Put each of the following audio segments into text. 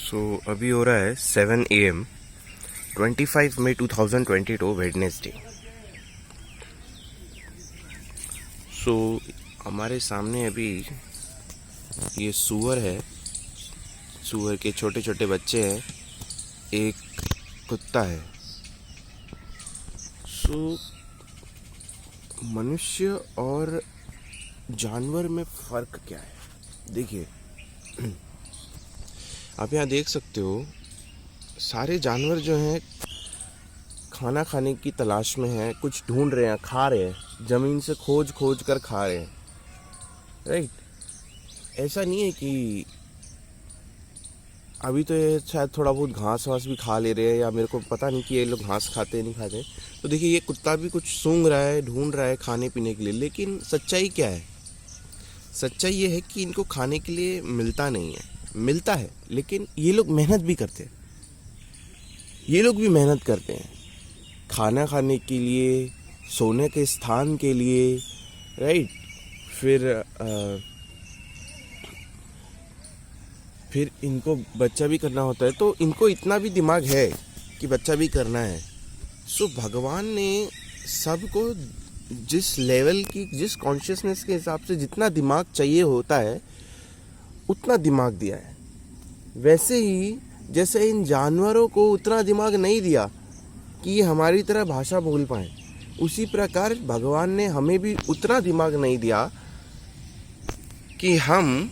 अभी हो रहा है 7 AM 25 मई 2022 वेडनेसडे। हमारे सामने अभी ये सूअर है, सूअर के छोटे छोटे बच्चे हैं, एक कुत्ता है। मनुष्य और जानवर में फ़र्क क्या है? देखिए, आप यहाँ देख सकते हो, सारे जानवर जो हैं खाना खाने की तलाश में हैं, कुछ ढूंढ रहे हैं, खा रहे हैं, ज़मीन से खोज खोज कर खा रहे हैं, राइट। ऐसा नहीं है कि अभी तो ये शायद थोड़ा बहुत घास वास भी खा ले रहे हैं, या मेरे को पता नहीं कि ये लोग घास खाते हैं नहीं खाते। तो देखिए, ये कुत्ता भी कुछ सूंघ रहा है, ढूंढ रहा है खाने पीने के लिए। लेकिन सच्चाई क्या है? सच्चाई ये है कि इनको खाने के लिए मिलता नहीं है। मिलता है, लेकिन ये लोग मेहनत भी करते हैं। ये लोग भी मेहनत करते हैं खाना खाने के लिए, सोने के स्थान के लिए, राइट। फिर इनको बच्चा भी करना होता है, तो इनको इतना भी दिमाग है कि बच्चा भी करना है। भगवान ने सबको जिस लेवल की, जिस कॉन्शियसनेस के हिसाब से जितना दिमाग चाहिए होता है, उतना दिमाग दिया है। वैसे ही जैसे इन जानवरों को उतना दिमाग नहीं दिया कि ये हमारी तरह भाषा बोल पाएँ, उसी प्रकार भगवान ने हमें भी उतना दिमाग नहीं दिया कि हम,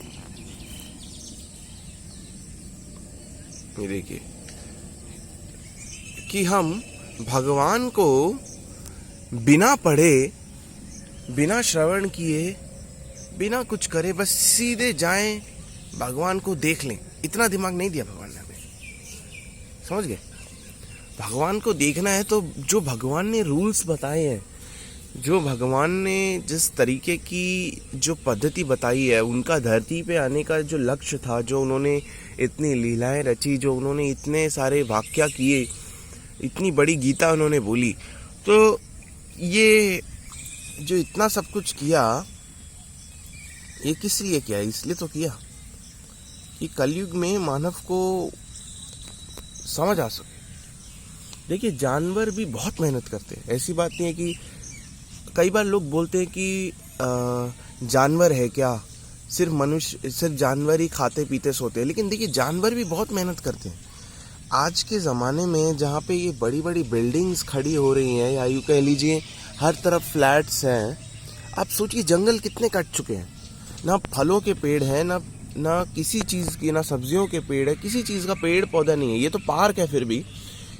ये देखिए, कि हम भगवान को बिना पढ़े, बिना श्रवण किए, बिना कुछ करे, बस सीधे जाएं, भगवान को देख लें। इतना दिमाग नहीं दिया भगवान ने हमें, समझ गए? भगवान को देखना है तो जो भगवान ने रूल्स बताए हैं, जो भगवान ने जिस तरीके की जो पद्धति बताई है, उनका धरती पे आने का जो लक्ष्य था, जो उन्होंने इतनी लीलाएं रची, जो उन्होंने इतने सारे वाक्य किए, इतनी बड़ी गीता उन्होंने बोली, तो ये जो इतना सब कुछ किया, ये किस लिए किया? इसलिए तो किया कि कलयुग में मानव को समझ आ सके। देखिए, जानवर भी बहुत मेहनत करते हैं, ऐसी बात नहीं है कि कई बार लोग बोलते हैं कि जानवर है क्या, सिर्फ मनुष्य, सिर्फ जानवर ही खाते पीते सोते हैं। लेकिन देखिए, जानवर भी बहुत मेहनत करते हैं। आज के ज़माने में जहाँ पे ये बड़ी बड़ी बिल्डिंग्स खड़ी हो रही हैं, या यूँ कह लीजिए हर तरफ फ्लैट्स हैं, आप सोचिए जंगल कितने कट चुके हैं। ना फलों के पेड़ हैं, ना किसी चीज़ की, ना सब्जियों के पेड़ है, किसी चीज़ का पेड़ पौधा नहीं है। ये तो पार्क है, फिर भी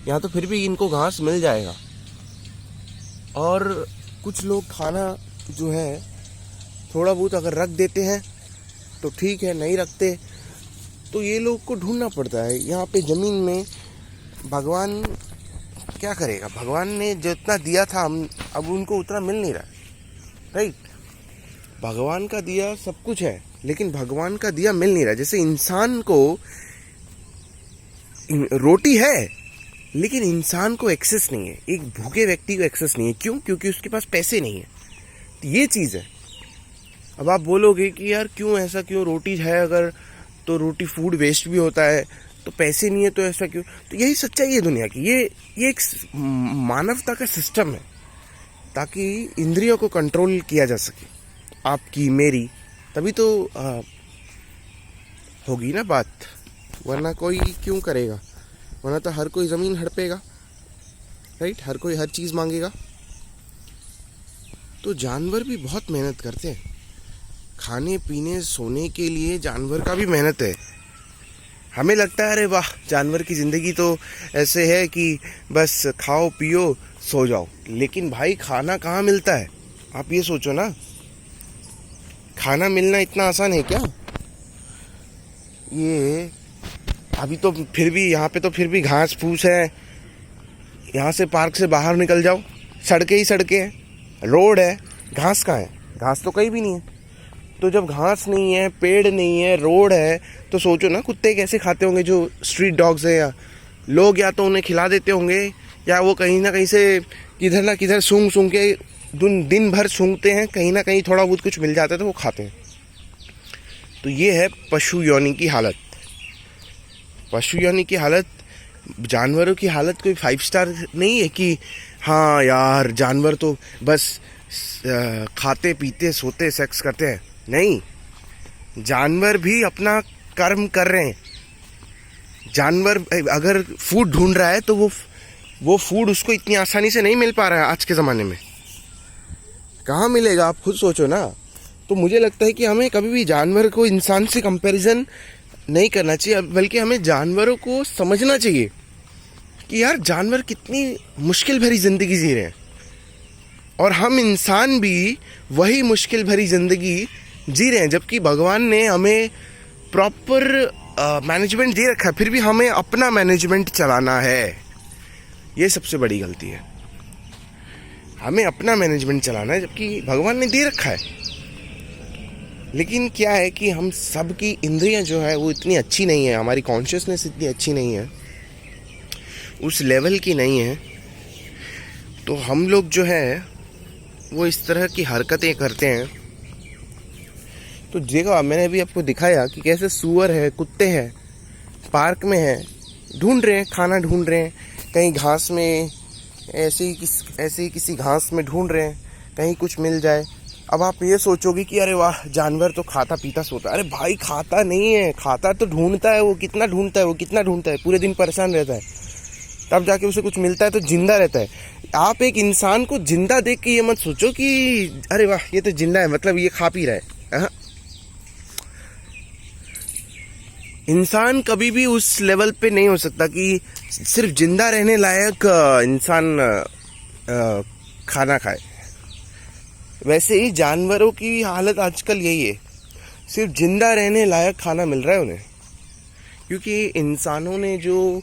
यहाँ तो फिर भी इनको घास मिल जाएगा। और कुछ लोग खाना जो है थोड़ा बहुत अगर रख देते हैं तो ठीक है, नहीं रखते तो ये लोग को ढूंढना पड़ता है। यहाँ पे ज़मीन में भगवान क्या करेगा? भगवान ने जितना दिया था, हम अब उनको उतना मिल नहीं रहा, राइट। भगवान का दिया सब कुछ है, लेकिन भगवान का दिया मिल नहीं रहा। जैसे इंसान को रोटी है, लेकिन इंसान को एक्सेस नहीं है, एक भूखे व्यक्ति को एक्सेस नहीं है। क्यों? क्योंकि उसके पास पैसे नहीं है। तो ये चीज़ है। अब आप बोलोगे कि यार क्यों ऐसा, क्यों? रोटी है अगर, तो रोटी फूड वेस्ट भी होता है, तो पैसे नहीं है तो ऐसा क्यों? तो यही सच्चाई है दुनिया की। ये एक मानवता का सिस्टम है, ताकि इंद्रियों को कंट्रोल किया जा सके, आपकी मेरी, तभी तो होगी ना बात। वरना कोई क्यों करेगा? वरना तो हर कोई ज़मीन हड़पेगा, राइट। हर कोई हर चीज़ मांगेगा। तो जानवर भी बहुत मेहनत करते हैं खाने पीने सोने के लिए। जानवर का भी मेहनत है। हमें लगता है अरे वाह, जानवर की ज़िंदगी तो ऐसे है कि बस खाओ पियो सो जाओ। लेकिन भाई, खाना कहाँ मिलता है? आप ये सोचो ना, खाना मिलना इतना आसान है क्या? ये अभी तो फिर भी यहाँ पे तो फिर भी घास फूस है। यहाँ से पार्क से बाहर निकल जाओ, सड़कें ही सड़कें हैं, रोड है, घास कहाँ है? घास तो कहीं भी नहीं है। तो जब घास नहीं है, पेड़ नहीं है, रोड है, तो सोचो ना कुत्ते कैसे खाते होंगे जो स्ट्रीट डॉग्स हैं। या लोग या तो उन्हें खिला देते होंगे, या वो कहीं ना कहीं से किधर ना किधर सूंघ सूंघ के दिन भर सूंघते हैं, कहीं ना कहीं थोड़ा बहुत कुछ मिल जाता है तो वो खाते हैं। तो ये है पशु योनि की हालत। पशु योनि की हालत, जानवरों की हालत कोई 5 स्टार नहीं है कि हाँ यार जानवर तो बस खाते पीते सोते सेक्स करते हैं। नहीं, जानवर भी अपना कर्म कर रहे हैं। जानवर अगर फूड ढूंढ रहा है तो वो फूड उसको इतनी आसानी से नहीं मिल पा रहा है आज के ज़माने में। कहाँ मिलेगा, आप खुद सोचो ना। तो मुझे लगता है कि हमें कभी भी जानवर को इंसान से कंपैरिजन नहीं करना चाहिए, बल्कि हमें जानवरों को समझना चाहिए कि यार जानवर कितनी मुश्किल भरी ज़िंदगी जी रहे हैं और हम इंसान भी वही मुश्किल भरी ज़िंदगी जी रहे हैं। जबकि भगवान ने हमें प्रॉपर मैनेजमेंट दे रखा है, फिर भी हमें अपना मैनेजमेंट चलाना है। ये सबसे बड़ी गलती है, हमें अपना मैनेजमेंट चलाना है जबकि भगवान ने दे रखा है। लेकिन क्या है कि हम सब की इंद्रियां जो है वो इतनी अच्छी नहीं है, हमारी कॉन्शियसनेस इतनी अच्छी नहीं है, उस लेवल की नहीं है। तो हम लोग जो है वो इस तरह की हरकतें करते हैं। तो देखो, मैंने अभी आपको दिखाया कि कैसे सूअर है, कुत्ते हैं, पार्क में है, ढूंढ रहे हैं, खाना ढूंढ रहे हैं, कहीं घास में ऐसे ही किसी घास में ढूंढ रहे हैं, कहीं कुछ मिल जाए। अब आप ये सोचोगे कि अरे वाह जानवर तो खाता पीता सोता। अरे भाई खाता नहीं है, खाता तो ढूंढता है। वो कितना ढूंढता है, पूरे दिन परेशान रहता है, तब जाके उसे कुछ मिलता है तो जिंदा रहता है। आप एक इंसान को जिंदा देख के ये मत सोचो कि अरे वाह ये तो जिंदा है, मतलब ये खा पी रहा है। इंसान कभी भी उस लेवल पे नहीं हो सकता कि सिर्फ जिंदा रहने लायक इंसान खाना खाए। वैसे ही जानवरों की हालत आजकल यही है, सिर्फ जिंदा रहने लायक खाना मिल रहा है उन्हें, क्योंकि इंसानों ने जो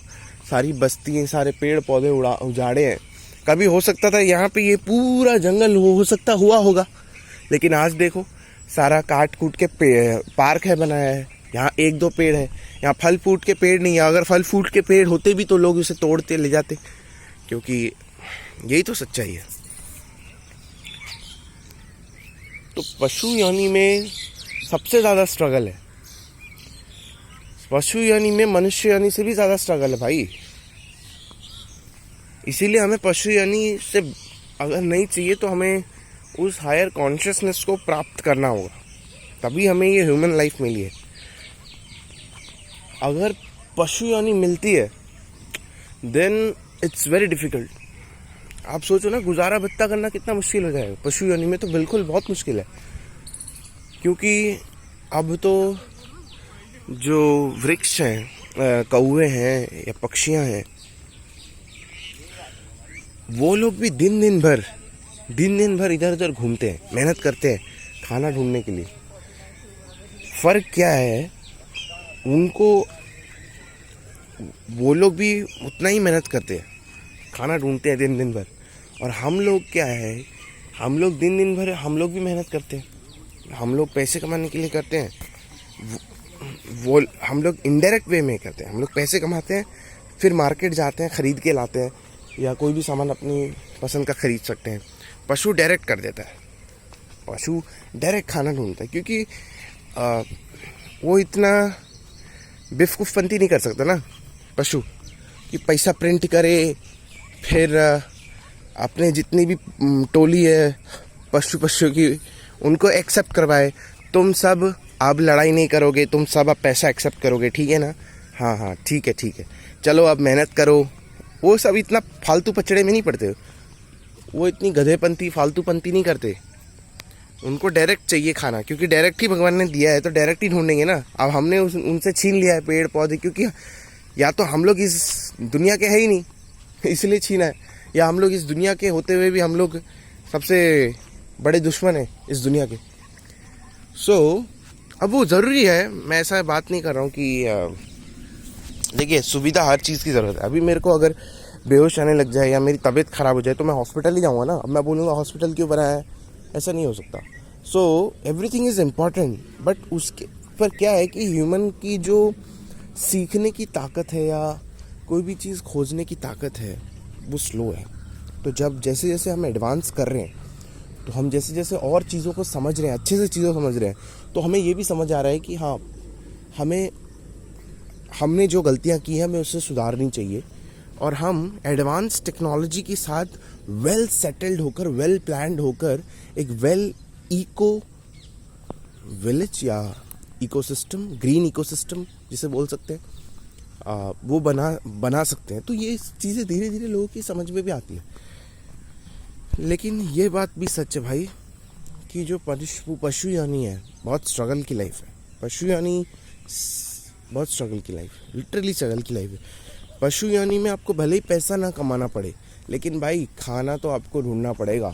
सारी बस्तियाँ, सारे पेड़ पौधे उजाड़े हैं। कभी हो सकता था यहाँ पे ये पूरा जंगल हो सकता हुआ होगा, लेकिन आज देखो सारा काट कूट के पार्क है बनाया है। यहाँ 1-2 पेड़ है, यहाँ फल फ्रूट के पेड़ नहीं है। अगर फल फ्रूट के पेड़ होते भी तो लोग उसे तोड़ते ले जाते, क्योंकि यही तो सच्चाई है। तो पशु योनि में सबसे ज़्यादा स्ट्रगल है, पशु योनि में मनुष्य योनि से भी ज़्यादा स्ट्रगल है भाई। इसीलिए हमें पशु योनि से अगर नहीं चाहिए तो हमें उस हायर कॉन्शियसनेस को प्राप्त करना होगा, तभी हमें ये ह्यूमन लाइफ मिली है। अगर पशु योनि मिलती है देन इट्स वेरी डिफ़िकल्ट। आप सोचो ना, गुजारा भत्ता करना कितना मुश्किल हो जाएगा। पशु योनि में तो बिल्कुल बहुत मुश्किल है, क्योंकि अब तो जो वृक्ष हैं, कौवे हैं या पक्षियां हैं, वो लोग भी दिन दिन भर इधर उधर घूमते हैं, मेहनत करते हैं खाना ढूंढने के लिए। फ़र्क क्या है, उनको वो लोग भी उतना ही मेहनत करते हैं, खाना ढूंढते हैं दिन भर। और हम लोग क्या है, हम लोग दिन भर हम लोग भी मेहनत करते हैं, हम लोग पैसे कमाने के लिए करते हैं। वो हम लोग इनडायरेक्ट वे में करते हैं, हम लोग पैसे कमाते हैं, फिर मार्केट जाते हैं, ख़रीद के लाते हैं, या कोई भी सामान अपनी पसंद का ख़रीद सकते हैं। पशु डायरेक्ट कर देता है, पशु डायरेक्ट खाना ढूंढता है, क्योंकि वो इतना बेवकूफ़पंती नहीं कर सकता ना पशु कि पैसा प्रिंट करे, फिर अपने जितनी भी टोली है पशु की उनको एक्सेप्ट करवाए। तुम सब अब लड़ाई नहीं करोगे, तुम सब अब पैसा एक्सेप्ट करोगे, ठीक है ना? हाँ ठीक है, चलो अब मेहनत करो। वो सब इतना फालतू पचड़े में नहीं पड़ते, वो इतनी गधेपंती फालतूपंती नहीं करते। उनको डायरेक्ट चाहिए खाना, क्योंकि डायरेक्ट ही भगवान ने दिया है तो डायरेक्ट ही ढूंढेंगे ना। अब हमने उनसे छीन लिया है पेड़ पौधे, क्योंकि या तो हम लोग इस दुनिया के है ही नहीं इसलिए छीना है, या हम लोग इस दुनिया के होते हुए भी हम लोग सबसे बड़े दुश्मन हैं इस दुनिया के। अब वो ज़रूरी है, मैं ऐसा बात नहीं कर रहा हूँ कि देखिए सुविधा हर चीज़ की ज़रूरत है। अभी मेरे को अगर बेहोश आने लग जाए या मेरी तबीयत ख़राब हो जाए तो मैं हॉस्पिटल ही जाऊँगा ना। अब मैं बोलूँगा हॉस्पिटल क्यों बनाया है, ऐसा नहीं हो सकता। एवरीथिंग इज़ इम्पॉर्टेंट, बट उसके पर क्या है कि ह्यूमन की जो सीखने की ताकत है या कोई भी चीज़ खोजने की ताकत है वो स्लो है। तो जब जैसे जैसे हम एडवांस कर रहे हैं, तो हम जैसे जैसे और चीज़ों को समझ रहे हैं, अच्छे से चीज़ों को समझ रहे हैं, तो हमें ये भी समझ आ रहा है कि हाँ, हमने जो गलतियां की हैं हमें उससे सुधारनी चाहिए, और हम एडवांस टेक्नोलॉजी के साथ वेल सेटल्ड होकर, वेल प्लान्ड होकर एक वेल इको विलेज या इकोसिस्टम, ग्रीन इकोसिस्टम जिसे बोल सकते हैं, वो बना सकते हैं। तो ये चीज़ें धीरे धीरे लोगों की समझ में भी आती है। लेकिन ये बात भी सच है भाई कि जो पशु यानी है, बहुत स्ट्रगल की लाइफ है। पशु यानी बहुत स्ट्रगल की लाइफ है, लिटरली स्ट्रगल की लाइफ है। पशु यानी में आपको भले ही पैसा ना कमाना पड़े, लेकिन भाई खाना तो आपको ढूंढना पड़ेगा,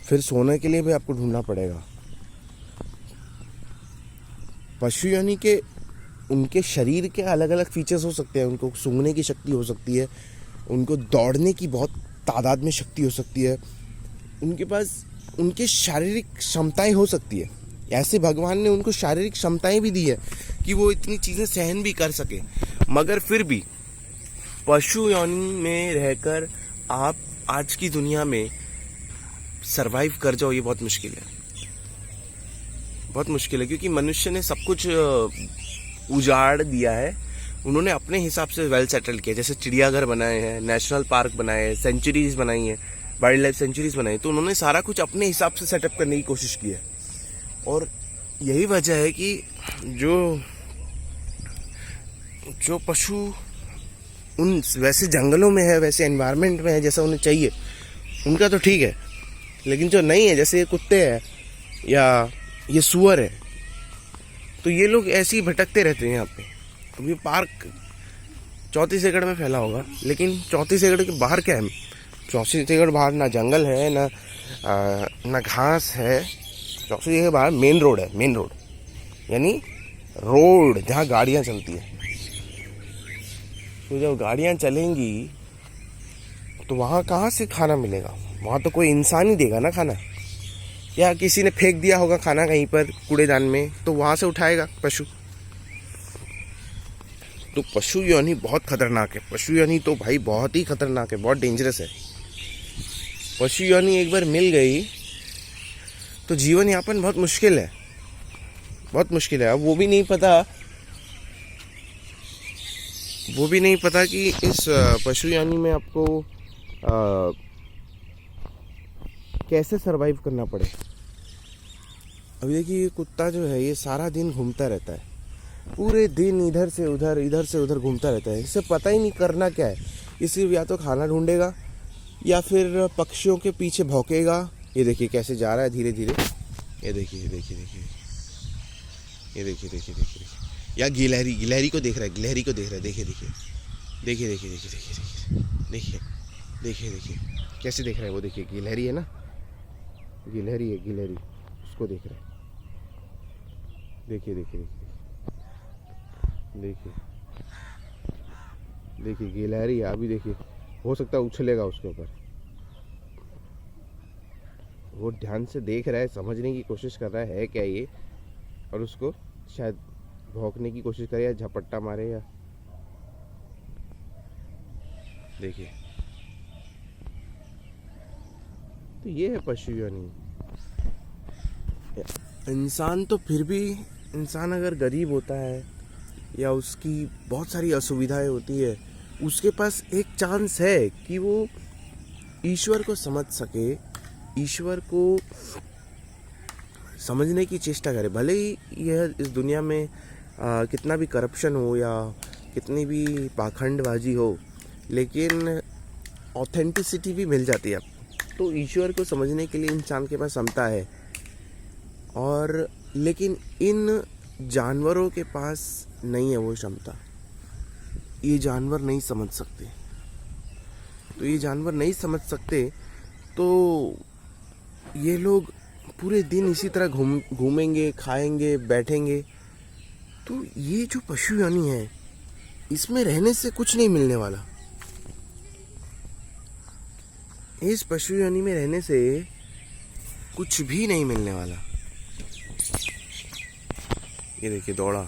फिर सोने के लिए भी आपको ढूंढना पड़ेगा। पशु यानी के उनके शरीर के अलग अलग फीचर्स हो सकते हैं। उनको सूंघने की शक्ति हो सकती है, उनको दौड़ने की बहुत तादाद में शक्ति हो सकती है, उनके पास उनके शारीरिक क्षमताएं हो सकती है। ऐसे भगवान ने उनको शारीरिक क्षमताएं भी दी है कि वो इतनी चीज़ें सहन भी कर सके। मगर फिर भी पशु योनि में रहकर आप आज की दुनिया में सरवाइव कर जाओ, ये बहुत मुश्किल है, बहुत मुश्किल है। क्योंकि मनुष्य ने सब कुछ उजाड़ दिया है। उन्होंने अपने हिसाब से वेल सेटल किया, जैसे चिड़ियाघर बनाए हैं, नेशनल पार्क बनाए हैं, सेंचुरीज बनाई हैं, वाइल्ड लाइफ सेंचुरीज बनाई। तो उन्होंने सारा कुछ अपने हिसाब से सेटअप करने की कोशिश की है। और यही वजह है कि जो पशु उन वैसे जंगलों में है, वैसे एनवायरनमेंट में है जैसा उन्हें चाहिए, उनका तो ठीक है। लेकिन जो नहीं है, जैसे ये कुत्ते हैं या ये सुअर है, तो ये लोग ऐसे ही भटकते रहते हैं यहाँ पे। अब ये पार्क 34 एकड़ में फैला होगा, लेकिन 34 एकड़ के बाहर क्या है? 34 एकड़ बाहर ना जंगल है, ना घास है। 34 एकड़ बाहर मेन रोड है, मेन रोड यानी रोड जहाँ गाड़ियाँ चलती है। तो जब गाड़ियाँ चलेंगी तो वहाँ कहाँ से खाना मिलेगा? वहाँ तो कोई इंसान ही देगा ना खाना, या किसी ने फेंक दिया होगा खाना कहीं पर कूड़ेदान में, तो वहाँ से उठाएगा पशु। तो पशु योनि बहुत खतरनाक है। पशु योनि तो भाई बहुत ही खतरनाक है, बहुत डेंजरस है। पशु योनि एक बार मिल गई तो जीवन यापन बहुत मुश्किल है, बहुत मुश्किल है। अब वो भी नहीं पता कि इस पशु योनि में आपको कैसे सरवाइव करना पड़े। अभी देखिए, ये कुत्ता जो है ये सारा दिन घूमता रहता है, पूरे दिन इधर से उधर घूमता रहता है। इसे पता ही नहीं करना क्या है। इसे या तो खाना ढूंढेगा या फिर पक्षियों के पीछे भौंकेगा। ये देखिए कैसे जा रहा है धीरे धीरे, ये देखिए, या गिलहरी को देख रहा है, देखिए कैसे देख रहा है वो। देखिए गिलहरी है ना, गिलहरी उसको देख रहा है। देखिए गिलहरी है। अभी देखिए, हो सकता है उछलेगा उसके ऊपर। वो ध्यान से देख रहा है, समझने की कोशिश कर रहा है क्या ये, और उसको शायद भौंकने की कोशिश करे या झपट्टा मारे, या देखिए। तो ये है पशु योनि। इंसान तो फिर भी, इंसान अगर गरीब होता है या उसकी बहुत सारी असुविधाएं होती है, उसके पास एक चांस है कि वो ईश्वर को समझ सके, ईश्वर को समझने की चेष्टा करे। भले ही यह इस दुनिया में कितना भी करप्शन हो या कितनी भी पाखंडबाजी हो, लेकिन ऑथेंटिसिटी भी मिल जाती है आपको। तो ईश्वर को समझने के लिए इंसान के पास क्षमता है, और लेकिन इन जानवरों के पास नहीं है वो क्षमता। ये जानवर नहीं समझ सकते, तो ये लोग पूरे दिन इसी तरह घूमेंगे, खाएंगे, बैठेंगे। तो ये जो पशु योनि है, इसमें रहने से कुछ नहीं मिलने वाला। इस पशु योनि में रहने से कुछ भी नहीं मिलने वाला। ये देखिए, दौड़ा।